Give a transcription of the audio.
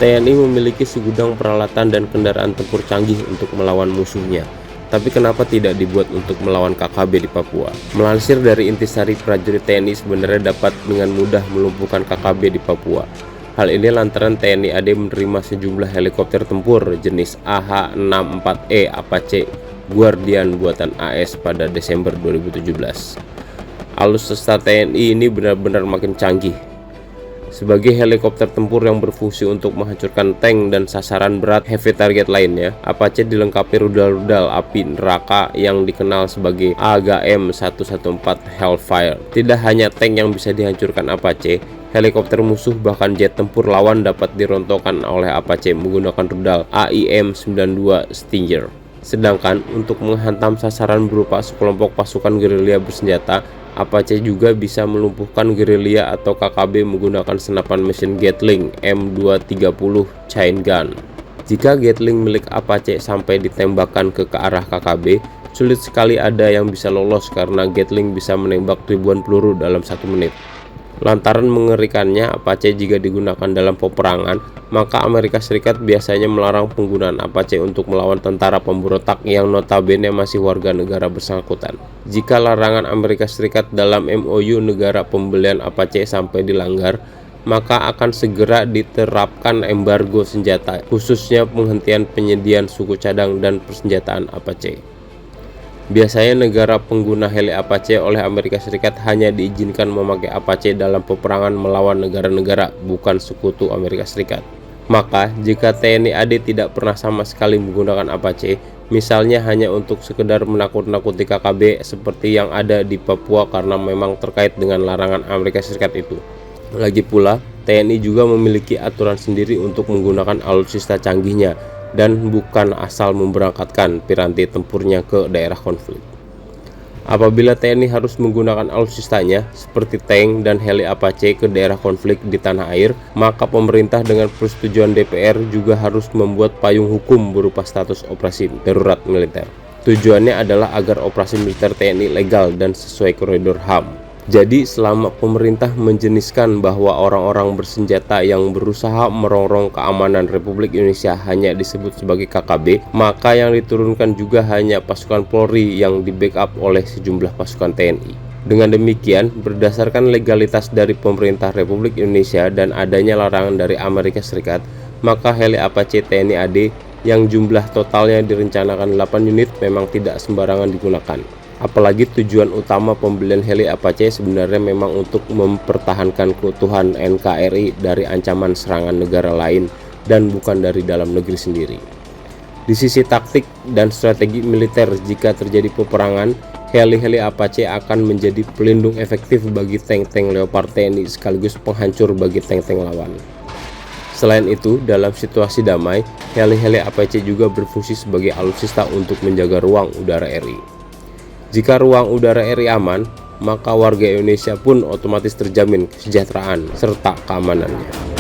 TNI memiliki segudang peralatan dan kendaraan tempur canggih untuk melawan musuhnya. Tapi kenapa tidak dibuat untuk melawan KKB di Papua? Melansir dari Intisari, prajurit TNI sebenarnya dapat dengan mudah melumpuhkan KKB di Papua. Hal ini lantaran TNI AD menerima sejumlah helikopter tempur jenis AH-64E Apache Guardian buatan AS pada Desember 2017. Alutsista TNI ini benar-benar makin canggih. Sebagai helikopter tempur yang berfungsi untuk menghancurkan tank dan sasaran berat heavy target lainnya, Apache dilengkapi rudal-rudal api neraka yang dikenal sebagai AGM-114 Hellfire. Tidak hanya tank yang bisa dihancurkan Apache, helikopter musuh bahkan jet tempur lawan dapat dirontokkan oleh Apache menggunakan rudal AIM-92 Stinger. Sedangkan untuk menghantam sasaran berupa sekelompok pasukan gerilya bersenjata, Apache juga bisa melumpuhkan gerilya atau KKB menggunakan senapan mesin Gatling M230 chain gun. Jika Gatling milik Apache sampai ditembakkan ke arah KKB, sulit sekali ada yang bisa lolos karena Gatling bisa menembak ribuan peluru dalam 1 menit. Lantaran mengerikannya Apache jika digunakan dalam peperangan, maka Amerika Serikat biasanya melarang penggunaan Apache untuk melawan tentara pemberontak yang notabene masih warga negara bersangkutan. Jika larangan Amerika Serikat dalam MOU negara pembelian Apache sampai dilanggar, maka akan segera diterapkan embargo senjata, khususnya penghentian penyediaan suku cadang dan persenjataan Apache. Biasanya negara pengguna heli Apache oleh Amerika Serikat hanya diizinkan memakai Apache dalam peperangan melawan negara-negara bukan sekutu Amerika Serikat. Maka, jika TNI AD tidak pernah sama sekali menggunakan Apache, misalnya hanya untuk sekedar menakut-nakuti KKB seperti yang ada di Papua karena memang terkait dengan larangan Amerika Serikat itu. Lagi pula, TNI juga memiliki aturan sendiri untuk menggunakan alutsista canggihnya, dan bukan asal memberangkatkan piranti tempurnya ke daerah konflik. Apabila TNI harus menggunakan alutsistanya seperti tank dan heli Apache ke daerah konflik di tanah air, maka pemerintah dengan persetujuan DPR juga harus membuat payung hukum berupa status operasi darurat militer. Tujuannya adalah agar operasi militer TNI legal dan sesuai koridor HAM. Jadi selama pemerintah menjeniskan bahwa orang-orang bersenjata yang berusaha merongrong keamanan Republik Indonesia hanya disebut sebagai KKB, maka yang diturunkan juga hanya pasukan Polri yang di-backup oleh sejumlah pasukan TNI. Dengan demikian, berdasarkan legalitas dari pemerintah Republik Indonesia dan adanya larangan dari Amerika Serikat, maka heli Apache TNI AD yang jumlah totalnya direncanakan 8 unit memang tidak sembarangan digunakan. Apalagi tujuan utama pembelian heli Apache sebenarnya memang untuk mempertahankan keutuhan NKRI dari ancaman serangan negara lain dan bukan dari dalam negeri sendiri. Di sisi taktik dan strategi militer, jika terjadi peperangan, heli-heli Apache akan menjadi pelindung efektif bagi tank-tank Leopard TNI sekaligus penghancur bagi tank-tank lawan. Selain itu, dalam situasi damai, heli-heli Apache juga berfungsi sebagai alutsista untuk menjaga ruang udara RI. Jika ruang udara RI aman, maka warga Indonesia pun otomatis terjamin kesejahteraan serta keamanannya.